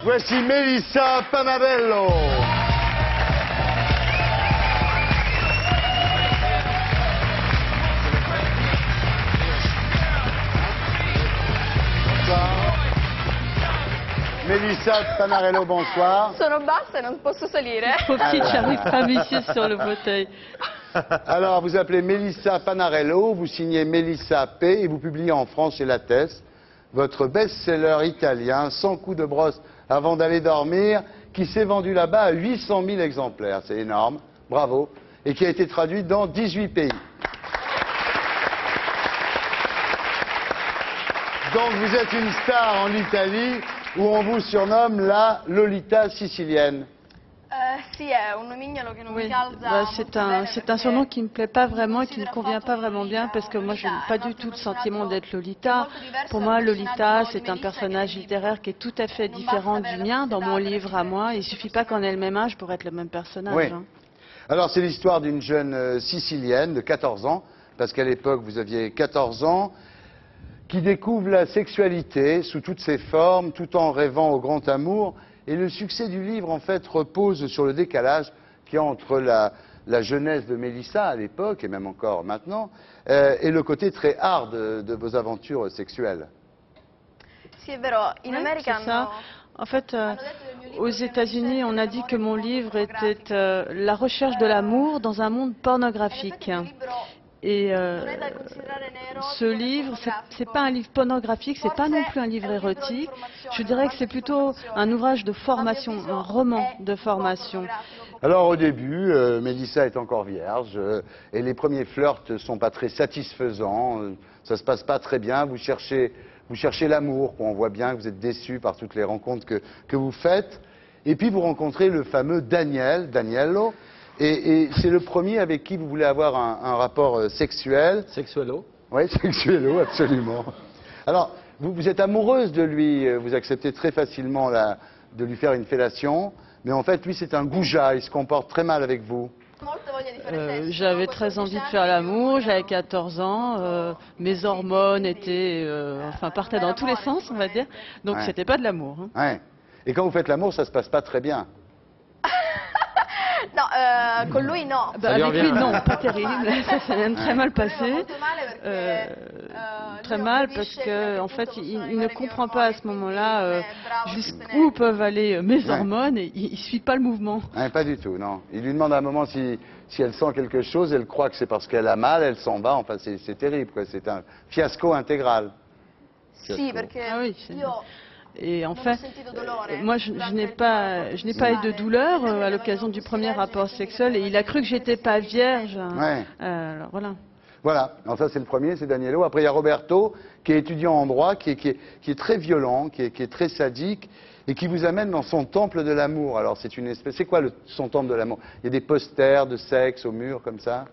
Voici Melissa Panarello. Melissa Panarello, bonsoir. Sono bassa e non posso salire. Pauvre petite, j'arrive pas à m'isser sur le fauteuil. Alors, vous appelez Melissa Panarello, vous signez Melissa P et vous publiez en France chez Lattès votre best-seller italien, 100 coups de brosse avant d'aller dormir, qui s'est vendu là-bas à 800 000 exemplaires. C'est énorme, bravo. Et qui a été traduit dans 18 pays. Donc, vous êtes une star en Italie où on vous surnomme la Lolita sicilienne. Sì, è un nomignolo che non mi Oui, calza bah, molto c'est bene un surnom perché qui me plaît pas vraiment et qui ne me convient pas vraiment bien parce que moi je n'ai pas du tout le sentiment d'être Lolita. Pour moi Lolita c'est un personnage littéraire qui est tout à fait différent du mien dans mon livre à moi. Il suffit pas qu'on ait le même âge pour être le même personnage. Oui. Hein. Alors c'est l'histoire d'une jeune Sicilienne de 14 ans, parce qu'à l'époque vous aviez 14 ans, qui découvre la sexualité sous toutes ses formes, tout en rêvant au grand amour. Et le succès du livre, en fait, repose sur le décalage qu'il y a entre la jeunesse de Melissa à l'époque, et même encore maintenant, et le côté très hard de vos aventures sexuelles. Sì, è vero, in Ouais, America c'est ça. hanno... En fait, aux États-Unis, on a dit que mon livre était la recherche de l'amour dans un monde pornographique. Et ce livre, c'est pas un livre pornographique, c'est pas non plus un livre érotique. Je dirais que c'est plutôt un ouvrage de formation, un roman de formation. Alors au début, Melissa est encore vierge, et les premiers flirts sont pas très satisfaisants, ça se passe pas très bien, vous cherchez l'amour, on voit bien que vous êtes déçu par toutes les rencontres que vous faites. Et puis vous rencontrez le fameux Daniello, et c'est le premier avec qui vous voulez avoir un rapport sexuel. Sexuello. Oui, sexuello, absolument. Alors, vous êtes amoureuse de lui, vous acceptez très facilement de lui faire une fellation, mais en fait, lui, c'est un goujat, il se comporte très mal avec vous. J'avais très envie de faire l'amour, j'avais 14 ans, mes hormones partaient dans tous les sens, on va dire, donc Ouais. c'était pas de l'amour. Hein. Ouais. Et quand vous faites l'amour, ça se passe pas très bien. No, con lui no. Bah, avec lui, non, pas terrible. Ça s'est même très mal passé. Molto male perché, Très lui mal non parce capisce que, en che fait, tutto il possa ne arrivare comprend mio pas à ce amore, moment-là quindi è bravo a jusqu'où sostenere. peuvent aller mes Ouais. hormones et il suit pas le mouvement. Hein, pas du tout, non. Il lui demande à un moment si elle sent quelque chose, elle croit que c'est parce qu'elle a mal, elle s'en va, enfin c'est terrible, quoi. C'est un fiasco intégral. Sì, perché Ah oui, io Et en non ho fait, sentito dolore moi je durante n'ai il pas eu de douleur à l'occasion du premier rapport sexuel et il a cru que j'étais pas vierge. Ouais. Alors voilà. Voilà, alors ça c'est le premier, c'est Daniello. Après il y a Roberto, qui est étudiant en droit, qui est très violent, qui est très sadique, et qui vous amène dans son temple de l'amour. Alors c'est une espèce, c'est quoi son temple de l'amour? Il y a des posters de sexe au mur comme ça?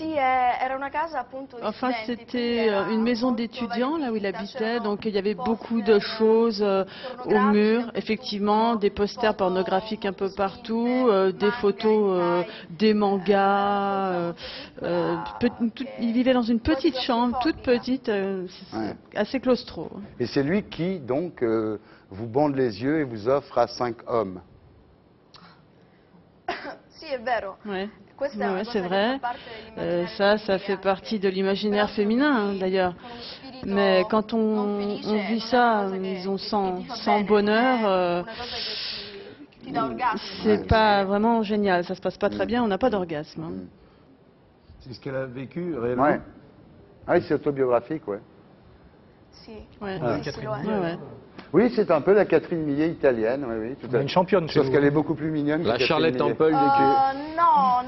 Sì, era una casa appunto di Enfin, studenti, quindi c'était era une maison molto d'étudiants, là où il variopinta, habitait, c'erano donc il y avait beaucoup poster, de choses au pornografici mur, dappertutto, effectivement, des posters foto pornographiques un peu molto partout, spinte, des manga, photos, hentai, des mangas. Il vivait dans une petite chambre, toute petite, Ouais. assez claustro. Et c'est lui qui, donc, vous bande les yeux et vous offre à 5 hommes. Sì, è vero. Ouais. Questa è una Ouais, cosa c'est che vrai. fa parte dell'immaginario Ça fait femminile partie anche. de l'imaginaire Però féminin, hein, sì, d'ailleurs. con uno spirito Mais quand non on felice, vit non ça, è una cosa disons, che sans, ti fa sans bene, bonheur, non è una cosa che ti dà orgasmo. c'est pas vraiment génial. Ça se passe pas très bien, on n'a pas d'orgasme. Hein. C'est ce qu'elle a vécu réellement. Ouais. Ah oui, c'est autobiographique, ouais. Sì, Ouais. sì, sì, lo è. Ouais, ouais. Oui, c'est un peu la Catherine Millet italienne, oui, oui. Tout à Une championne chez Sauf vous. qu'elle est beaucoup plus mignonne que La Catherine Charlotte Millet. Temple des culs.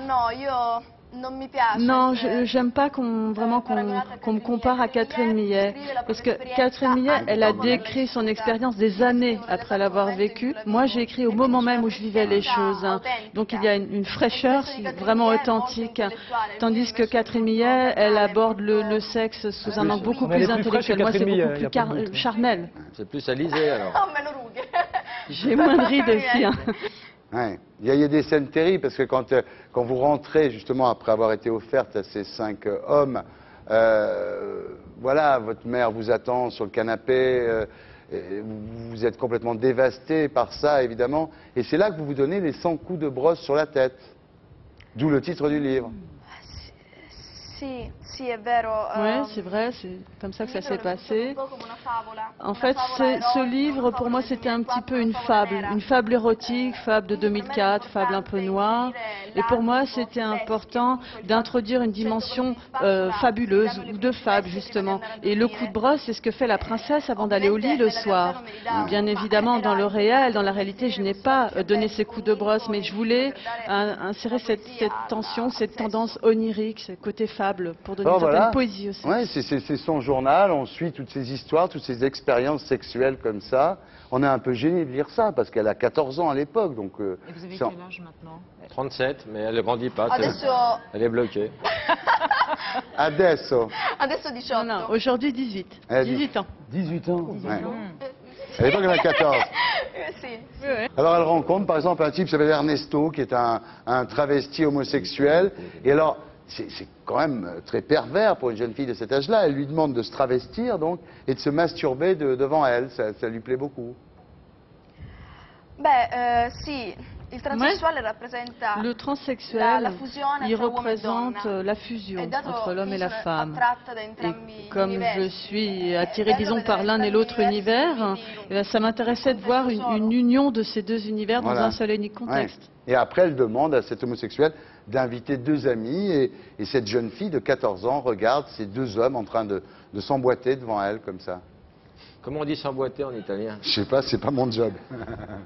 No, io non mi piace. Non, j'aime pas qu'on me compare à Catherine Millet, parce que Catherine Millet, elle a décrit son expérience des années après l'avoir vécue. Moi, j'ai écrit au moment même où je vivais les choses, hein. Donc il y a une fraîcheur vraiment authentique, tandis que Catherine Millet, elle aborde le sexe sous un angle beaucoup Mais elle plus est plus fraîche que intellectuel. Moi, c'est Catherine Millet, beaucoup y a plus pas de doute. charnel. C'est plus Alizé alors. Ho meno rughe. J'ai moins de rides aussi. Hein. Ouais. Il y a des scènes terribles parce que quand vous rentrez justement après avoir été offerte à ces 5 hommes, voilà, votre mère vous attend sur le canapé Vous êtes complètement dévasté par ça, évidemment. Et c'est là que vous vous donnez les 100 coups de brosse sur la tête. D'où le titre du livre. Sì, è vero. Oui, c'est vrai, c'est comme ça que ça s'est passé. Un po' come una favola. En fait, ce livre, pour moi, c'était un petit peu une fable érotique, fable de 2004, fable un peu noire. Et pour moi, c'était important d'introduire une dimension fabuleuse, ou de fable, justement. Et le coup de brosse, c'est ce que fait la princesse avant d'aller au lit le soir. Bien évidemment, dans le réel, dans la réalité, je n'ai pas donné ces coups de brosse, mais je voulais insérer cette tension, cette tendance onirique, ce côté fable, pour donner une certaine poésie aussi. Ouais, c'est son journal, on suit toutes ces histoires, toutes ces expériences sexuelles comme ça. On est un peu gêné de lire ça, parce qu'elle a 14 ans à l'époque. Donc, Et vous avez quel âge maintenant? 37, mais elle ne grandit pas. Adesso, Elle est bloquée. Adesso. adesso 18. Non, non, aujourd'hui 18. Elle a 18 ans. 18 ans. Ouais. À l'époque, elle a 14. Sì. Oui, oui. Alors, elle rencontre, par exemple, un type qui s'appelle Ernesto, qui est un travesti homosexuel. Et alors, c'est quand même très pervers pour une jeune fille de cet âge-là. Elle lui demande de se travestir, donc, et de se masturber devant elle. Ça lui plaît beaucoup. Beh, sì, il transessuale rappresenta Le transsexuel, la fusione il tra uomo e représente donna. la fusion E dato entre l'homme che et la sono femme. attratta da Et entrambi gli comme je universi, suis è attirée, bello disons, vedere par l'un et entrambi l'autre gli universi, univers, quindi eh bien, ça m'intéressait de voir une union de ces deux univers dans Voilà. un seul et unique contexte. Ouais. Et après, elle demande à cet homosexuel d'inviter deux amis. Et cette jeune fille de 14 ans regarde ces deux hommes en train de s'emboîter devant elle, comme ça. Comment on dit s'emboîter en italien? Je sais pas, c'est pas mon job.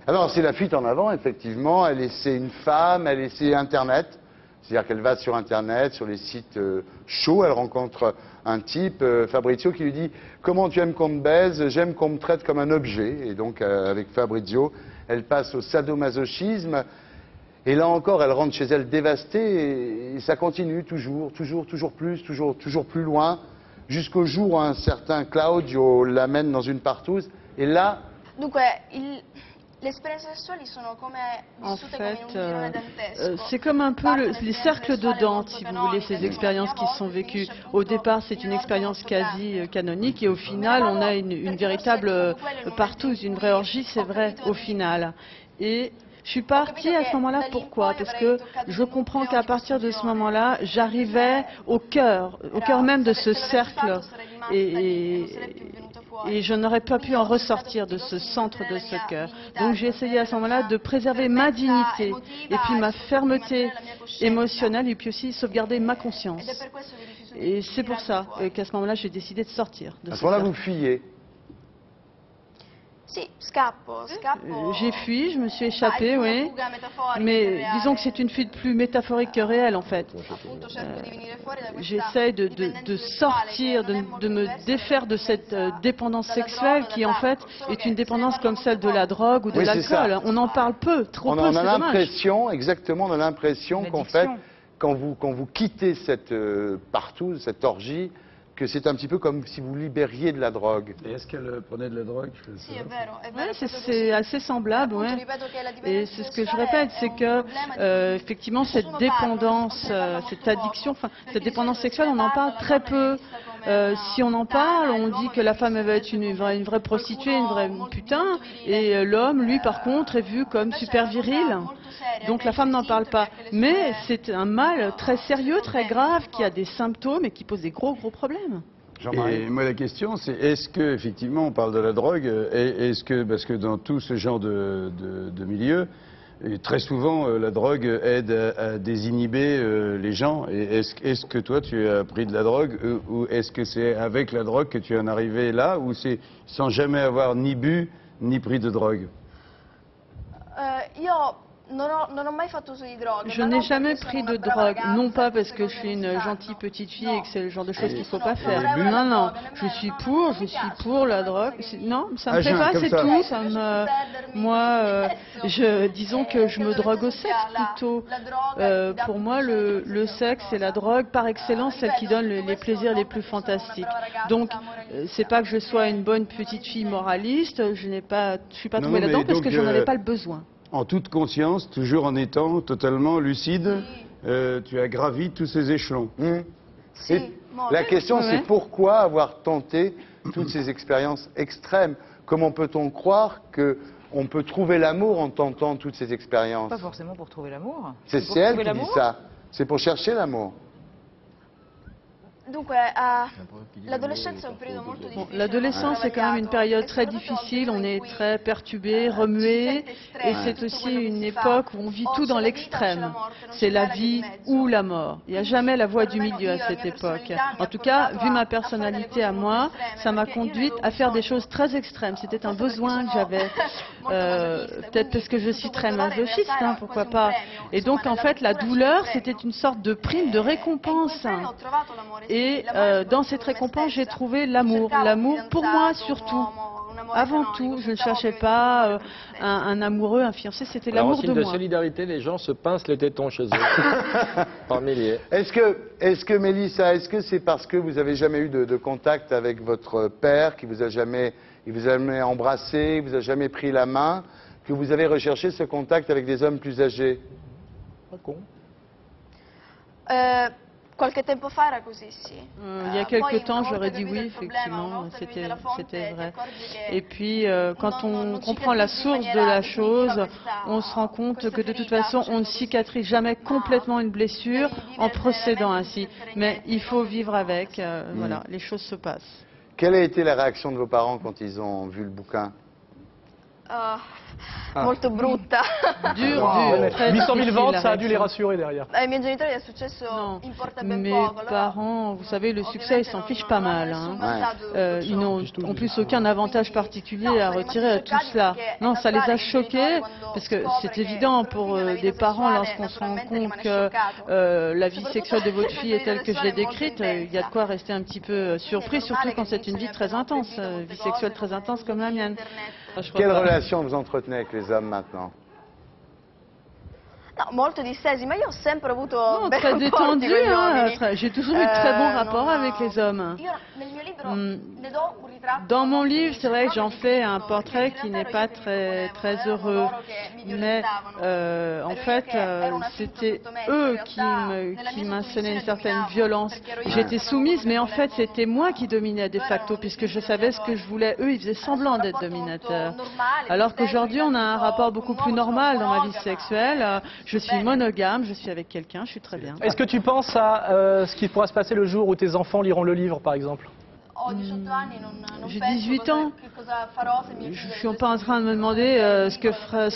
Alors, c'est la fuite en avant, effectivement. Elle essaie une femme, elle essaie Internet. C'est-à-dire qu'elle va sur Internet, sur les sites chauds. Elle rencontre un type, Fabrizio, qui lui dit « Comment tu aimes qu'on te baise? J'aime qu'on me traite comme un objet. » Et donc, avec Fabrizio, elle passe au sadomasochisme. Et là encore, elle rentre chez elle dévastée. Et ça continue toujours plus, toujours plus loin. Jusqu'au jour où un certain Claudio l'amène dans une partouze. Et là, Dunque, le esperienze sessuali sono come En vissute come in un fait, girone dantesco. c'est comme un peu les cercles de Dante, si vous voulez, ces expériences qui sont vécues. Au départ, c'est une expérience quasi canonique et au final, on a une véritable partouze, une vraie orgie, c'est vrai, au final. Et je suis partie à ce moment-là, pourquoi? Parce que je comprends qu'à partir de ce moment-là, j'arrivais au cœur même de ce cercle et je n'aurais pas pu en ressortir de ce centre de ce cœur. Donc j'ai essayé à ce moment-là de préserver ma dignité et puis ma fermeté émotionnelle et puis aussi sauvegarder ma conscience. Et c'est pour ça qu'à ce moment-là, j'ai décidé de sortir de à ce ce moment-là, cercle. vous fuyez. Sì, scappo. J'ai fui, je me suis échappée, oui. Mais disons que c'est une fuite plus métaphorique que réelle, en fait. J'essaie de sortir, de me défaire de cette dépendance sexuelle qui, en fait, est une dépendance comme celle de la drogue ou de Oui, c'est ça. l'alcool. On en parle peu, trop On peu, a c'est dommage. l'impression, exactement, on a l'impression qu'en fait, L'addiction. quand vous quittez cette partouze, cette orgie, que c'est un petit peu comme si vous libériez de la drogue. Et est-ce qu'elle prenait de la drogue? Sì, è vero, è Ouais, vero. c'est assez semblable, ouais. Et c'est ce que je répète, c'est que effectivement cette dépendance, cette addiction, enfin cette dépendance sexuelle, on en parle très peu. Si on en parle, on dit que la femme elle va être une vraie prostituée, une vraie putain, et l'homme, lui, par contre, est vu comme super viril. Donc la femme n'en parle pas. Mais c'est un mal très sérieux, très grave, qui a des symptômes et qui pose des gros problèmes. Et moi, la question, c'est est-ce que effectivement on parle de la drogue, et est-ce que, parce que dans tout ce genre de milieu, et très souvent la drogue aide à désinhiber les gens. Et est-ce que toi tu as pris de la drogue, ou est-ce que c'est avec la drogue que tu en es arrivé là, ou c'est sans jamais avoir ni bu ni pris de drogue? Io non ho mai fatto uso di droga. Je n'ai jamais pris de drogue, non pas parce que je suis une gentille petite fille et que c'est le genre de choses qu'il ne faut pas faire. Non, non, je suis pour la drogue. Non, ça me plaît pas, c'est tout. Moi, disons que je me drogue au sexe plutôt. Pour moi, le sexe et la drogue, par excellence, celle qui donne les plaisirs les plus fantastiques. Donc, c'est pas que je sois une bonne petite fille moraliste, je suis pas tombée là-dedans parce que j'en avais pas le besoin. En toute conscience, toujours en étant totalement lucide, tu as gravi tous ces échelons. Et la question, c'est pourquoi avoir tenté toutes ces expériences extrêmes? comment peut-on croire qu'on peut trouver l'amour en tentant toutes ces expériences? Pas forcément pour trouver l'amour. C'est pour elle trouver qui dit l'amour. ça. C'est pour chercher l'amour. Dunque, l'adolescenza è un periodo molto difficile. L'adolescence, c'est quand même une période très difficile, on est très perturbé, remué, et c'est aussi une époque où on vit tout dans l'extrême. C'est la vie ou la mort. Il n'y a jamais la voie du milieu à cette époque. En tout cas, vu ma personnalité à moi, ça m'a conduite à faire des choses très extrêmes. C'était un besoin que j'avais, peut-être parce que je suis très masochiste, hein, pourquoi pas. Et donc, en fait, la douleur, c'était une sorte de prime, de récompense. Et dans cette récompense, j'ai trouvé l'amour. L'amour pour moi surtout. Avant tout, je ne cherchais pas un amoureux, un fiancé, c'était Alors, en l'amour de signe de moi. solidarité, les gens se pincent les tétons chez eux, par milliers. Est-ce que Mélissa, est-ce que c'est parce que vous n'avez jamais eu de contact avec votre père, il vous a jamais embrassé, il vous a jamais pris la main, que vous avez recherché ce contact avec des hommes plus âgés? Pas con. Qualche tempo fa era così, sì. Il y a quelque temps, j'aurais dit oui, effectivement, c'était vrai. Et puis, quand on comprend la source de la chose, on se rend compte que de toute façon, on ne cicatrise jamais complètement une blessure en procédant ainsi. Mais il faut vivre avec, voilà, les choses se passent. Quelle a été la réaction de vos parents quand ils ont vu le bouquin? Molto brutta. Dur, très 800 000 difficile, ventes, la ça a dû les réaction. rassurer derrière. Ai miei genitori è successo Non, importa ben mes poco. Loro parents, vous savez, le succès, ils s'en fichent pas mal. Hein. vantaggio Ils n'ont en plus aucun avantage particulier à retirer à tout cela. Non, ça les a choqués, parce que c'est évident pour des parents, lorsqu'on se rend compte que la vie sexuelle de votre fille est telle que je l'ai décrite, il y a de quoi rester un petit peu surpris, surtout quand c'est une vie très intense, vie sexuelle très intense comme la mienne. Quelle relation vous entretenez avec les hommes maintenant? No, molto distesi, ma io ho sempre avuto Non, bei très rapporti détendu, con gli hein, uomini. j'ai toujours eu de très bons rapports non, avec les hommes. Io nel mio libro Mm. ne do un ritratto. Dans mon livre, c'est vrai que j'en fais un portrait qui n'est pas très heureux, mais en fait, c'était eux qui m'incenaient une certaine violence. J'étais soumise, mais en fait, c'était moi qui dominais de facto, puisque je savais ce que je voulais. Eux, ils faisaient semblant d'être dominateurs. Alors qu'aujourd'hui, on a un rapport beaucoup plus normal dans ma vie sexuelle. Je suis monogame, je suis avec quelqu'un, je suis très bien. Est-ce que tu penses à ce qui pourra se passer le jour où tes enfants liront le livre, par exemple? Ho 18 anni, non J'ai penso 18 ans. che cosa farò se mio Je figlio suis pas en train de me demander ce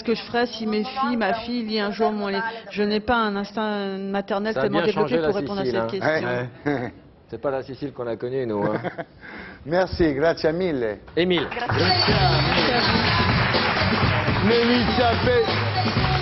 que je ferais si ma fille lit un jour mon livre. Je n'ai pas un instinct maternel Ça a tellement bien développé changé, pour la répondre à Sicile, cette hein. question. C'est pas la Sicile qu'on a connue, nous. Hein. Merci, grazie mille. Émile. Mélissa fait